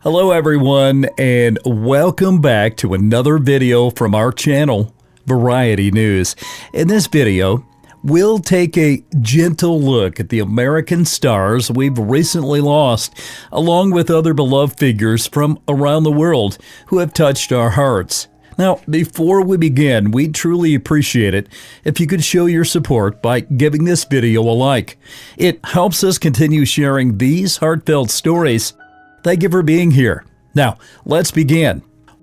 Hello everyone, and welcome back to another video from our channel, Variety News. In this video, we'll take a gentle look at the American stars we've recently lost, along with other beloved figures from around the world who have touched our hearts. Now, before we begin, we'd truly appreciate it if you could show your support by giving this video a like. It helps us continue sharing these heartfelt stories. Thank you for being here. Now, let's begin.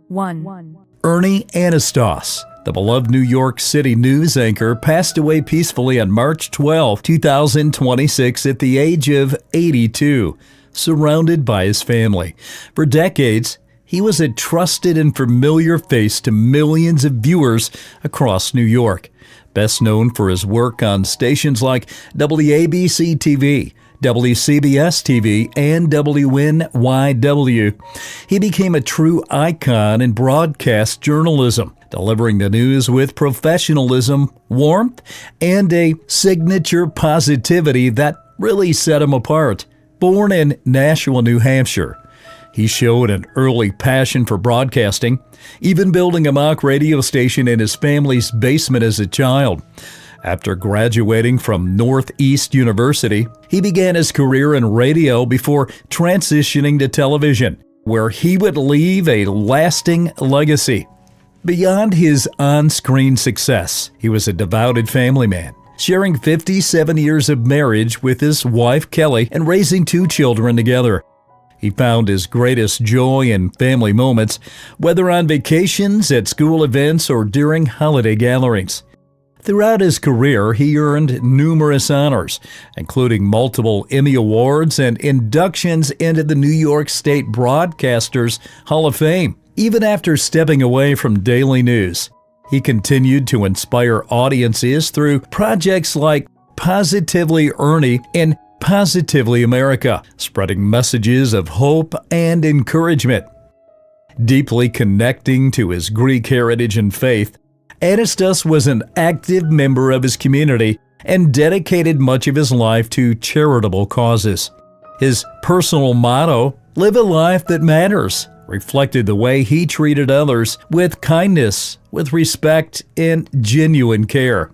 1. Ernie Anastos, the beloved New York City news anchor, passed away peacefully on March 12, 2026 at the age of 82, surrounded by his family. For decades, he was a trusted and familiar face to millions of viewers across New York, best known for his work on stations like WABC-TV, WCBS-TV, and WNYW. He became a true icon in broadcast journalism, delivering the news with professionalism, warmth, and a signature positivity that really set him apart. Born in Nashua, New Hampshire, he showed an early passion for broadcasting, even building a mock radio station in his family's basement as a child. After graduating from Northeast University, he began his career in radio before transitioning to television, where he would leave a lasting legacy. Beyond his on-screen success, he was a devoted family man, sharing 57 years of marriage with his wife Kelly and raising 2 children together. He found his greatest joy in family moments, whether on vacations, at school events, or during holiday gatherings. Throughout his career, he earned numerous honors, including multiple Emmy Awards and inductions into the New York State Broadcasters Hall of Fame. Even after stepping away from daily news, he continued to inspire audiences through projects like Positively Ernie and Positively America, spreading messages of hope and encouragement. Deeply connecting to his Greek heritage and faith, Anastos was an active member of his community and dedicated much of his life to charitable causes. His personal motto, "Live a life that matters," reflected the way he treated others with kindness, with respect, and genuine care.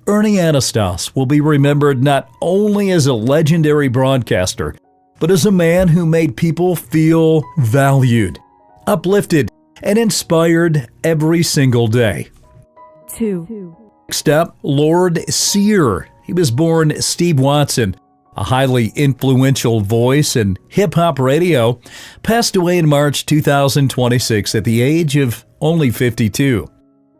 Ernie Anastos will be remembered not only as a legendary broadcaster, but as a man who made people feel valued, uplifted, and inspired every single day. 2. Next up, Lord Sear. He was born Steve Watson, a highly influential voice in hip-hop radio, passed away in March 2026 at the age of only 52.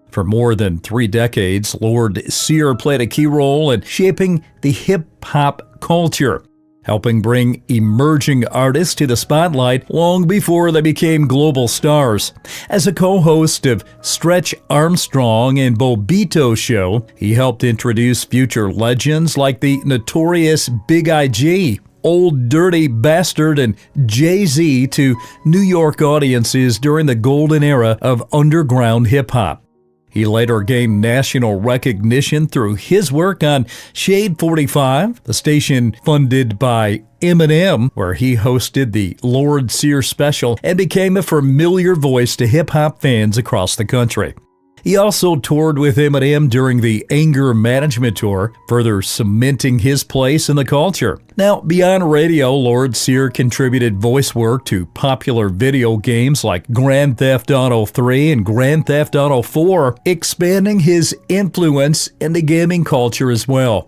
For more than 3 decades, Lord Sear played a key role in shaping the hip-hop culture, helping bring emerging artists to the spotlight long before they became global stars. As a co-host of Stretch Armstrong and Bobito Show, he helped introduce future legends like the notorious Big IG, Old Dirty Bastard, and Jay-Z to New York audiences during the golden era of underground hip-hop. He later gained national recognition through his work on Shade 45, the station funded by Eminem, where he hosted the Lord Sear Special and became a familiar voice to hip-hop fans across the country. He also toured with Eminem during the Anger Management Tour, further cementing his place in the culture. Now, beyond radio, Lord Sear contributed voice work to popular video games like Grand Theft Auto 3 and Grand Theft Auto 4, expanding his influence in the gaming culture as well.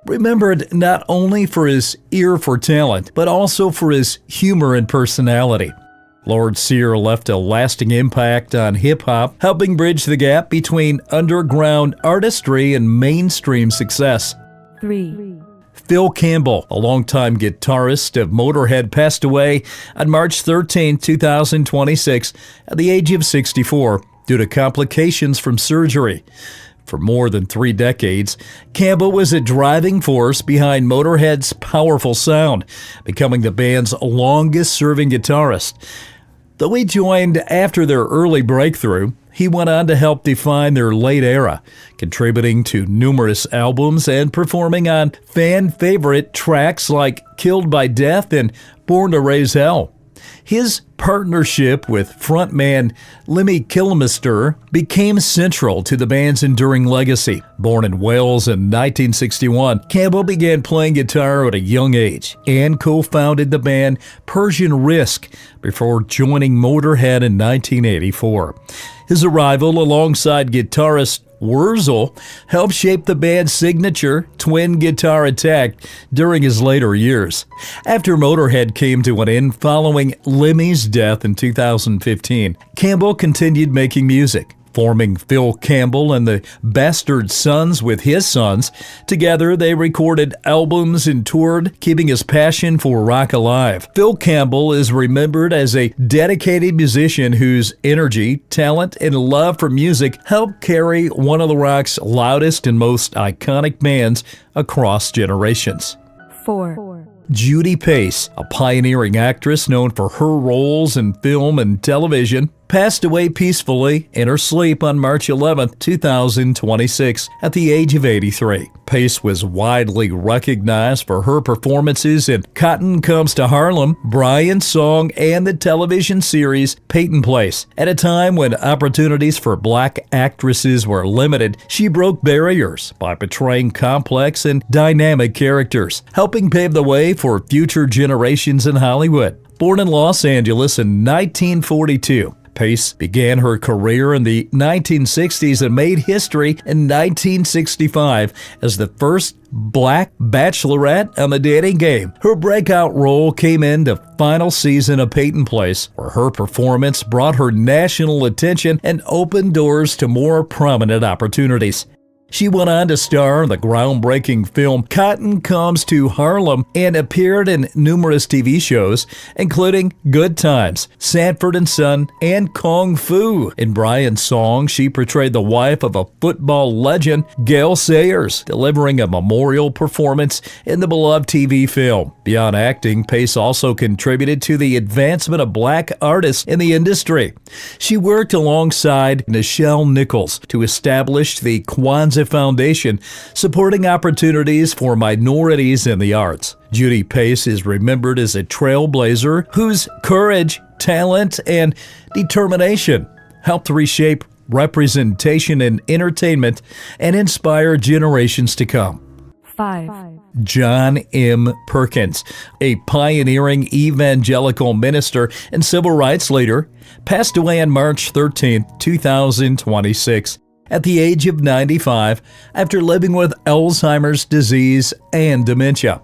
Remembered not only for his ear for talent, but also for his humor and personality. Lord Sear left a lasting impact on hip-hop, helping bridge the gap between underground artistry and mainstream success. 3. Phil Campbell, a longtime guitarist of Motorhead, passed away on March 13, 2026 at the age of 64 due to complications from surgery. For more than 3 decades, Campbell was a driving force behind Motorhead's powerful sound, becoming the band's longest-serving guitarist. Though he joined after their early breakthrough, he went on to help define their late era, contributing to numerous albums and performing on fan-favorite tracks like Killed by Death and Born to Raise Hell. His partnership with frontman Willie Colón became central to the band's enduring legacy. Born in Wales in 1961, Campbell began playing guitar at a young age and co-founded the band Persian Risk before joining Motorhead in 1984. His arrival alongside guitarist Wurzel helped shape the band's signature twin guitar attack during his later years. After Motorhead came to an end following Lemmy's death in 2015, Campbell continued making music, forming Phil Campbell and the Bastard Sons with his sons. Together, they recorded albums and toured, keeping his passion for rock alive. Phil Campbell is remembered as a dedicated musician whose energy, talent, and love for music helped carry one of the rock's loudest and most iconic bands across generations. 4. Judy Pace, a pioneering actress known for her roles in film and television, passed away peacefully in her sleep on March 11, 2026, at the age of 83. Pace was widely recognized for her performances in Cotton Comes to Harlem, Brian's Song, and the television series Peyton Place. At a time when opportunities for black actresses were limited, she broke barriers by portraying complex and dynamic characters, helping pave the way for future generations in Hollywood. Born in Los Angeles in 1942, Pace began her career in the 1960s and made history in 1965 as the first black bachelorette on the dating game. Her breakout role came in the final season of Peyton Place, where her performance brought her national attention and opened doors to more prominent opportunities. She went on to star in the groundbreaking film Cotton Comes to Harlem and appeared in numerous TV shows, including Good Times, Sanford and Son, and Kung Fu. In Brian's Song, she portrayed the wife of a football legend, Gail Sayers, delivering a memorial performance in the beloved TV film. Beyond acting, Pace also contributed to the advancement of black artists in the industry. She worked alongside Nichelle Nichols to establish the Kwanzaa Foundation, supporting opportunities for minorities in the arts. Judy Pace is remembered as a trailblazer whose courage, talent, and determination helped reshape representation in entertainment and inspire generations to come. 5. John M. Perkins, a pioneering evangelical minister and civil rights leader, passed away on March 13, 2026. At the age of 95, after living with Alzheimer's disease and dementia.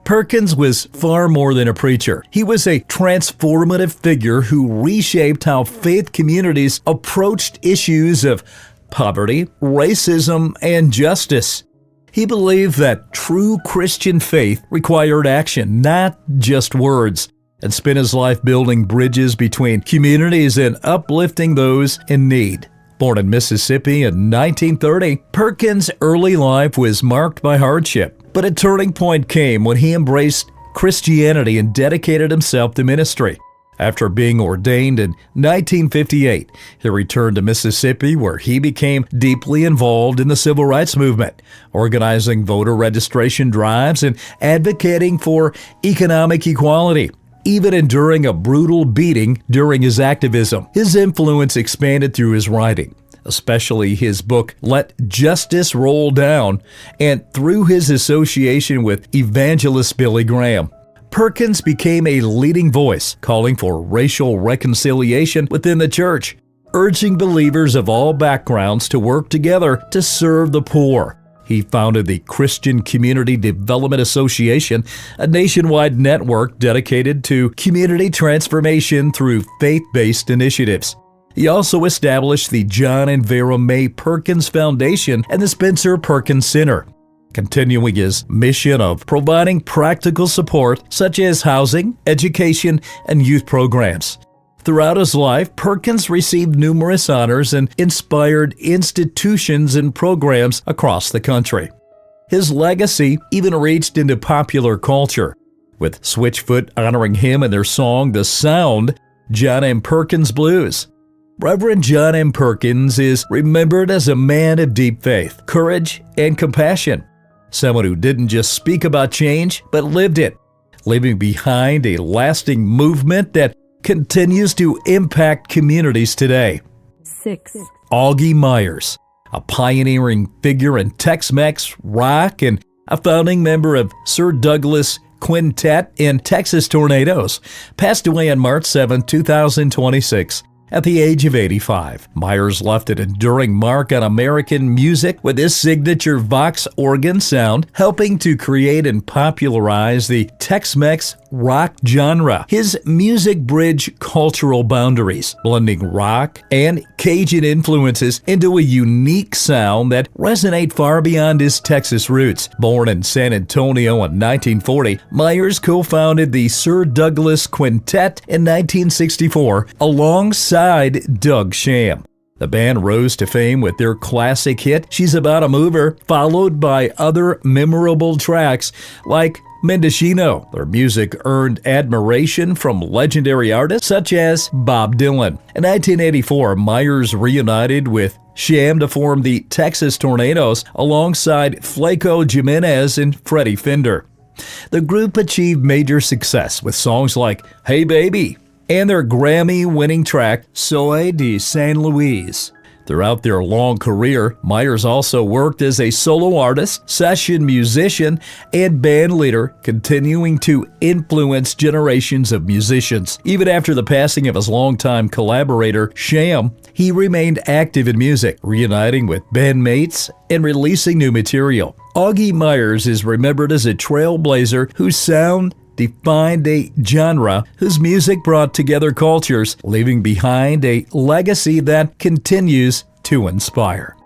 Perkins was far more than a preacher. He was a transformative figure who reshaped how faith communities approached issues of poverty, racism, and justice. He believed that true Christian faith required action, not just words, and spent his life building bridges between communities and uplifting those in need. Born in Mississippi in 1930, Perkins' early life was marked by hardship, but a turning point came when he embraced Christianity and dedicated himself to ministry. After being ordained in 1958, he returned to Mississippi, where he became deeply involved in the civil rights movement, organizing voter registration drives and advocating for economic equality. Even enduring a brutal beating during his activism, his influence expanded through his writing, especially his book, Let Justice Roll Down, and through his association with evangelist Billy Graham. Perkins became a leading voice, calling for racial reconciliation within the church, urging believers of all backgrounds to work together to serve the poor. He founded the Christian Community Development Association, a nationwide network dedicated to community transformation through faith-based initiatives. He also established the John and Vera Mae Perkins Foundation and the Spencer Perkins Center, continuing his mission of providing practical support such as housing, education, and youth programs. Throughout his life, Perkins received numerous honors and inspired institutions and programs across the country. His legacy even reached into popular culture, with Switchfoot honoring him in their song The Sound, John M. Perkins Blues. Reverend John M. Perkins is remembered as a man of deep faith, courage, and compassion, someone who didn't just speak about change, but lived it, leaving behind a lasting movement that continues to impact communities today. 6, Augie Myers, a pioneering figure in Tex-Mex rock and a founding member of Sir Douglas Quintet in Texas Tornadoes, passed away on March 7, 2026. At the age of 85, Myers left an enduring mark on American music with his signature Vox organ sound, helping to create and popularize the Tex-Mex rock genre. His music bridged cultural boundaries, blending rock and Cajun influences into a unique sound that resonate far beyond his Texas roots. Born in San Antonio in 1940, Myers co-founded the Sir Douglas Quintet in 1964 alongside Doug Sham. The band rose to fame with their classic hit, She's About a Mover, followed by other memorable tracks like Mendocino. Their music earned admiration from legendary artists such as Bob Dylan. In 1984, Myers reunited with Sham to form the Texas Tornadoes alongside Flaco Jimenez and Freddie Fender. The group achieved major success with songs like Hey Baby and their Grammy-winning track, Soy de San Luis. Throughout their long career, Myers also worked as a solo artist, session musician, and band leader, continuing to influence generations of musicians. Even after the passing of his longtime collaborator, Sham, he remained active in music, reuniting with bandmates and releasing new material. Augie Myers is remembered as a trailblazer whose sound defined a genre whose music brought together cultures, leaving behind a legacy that continues to inspire.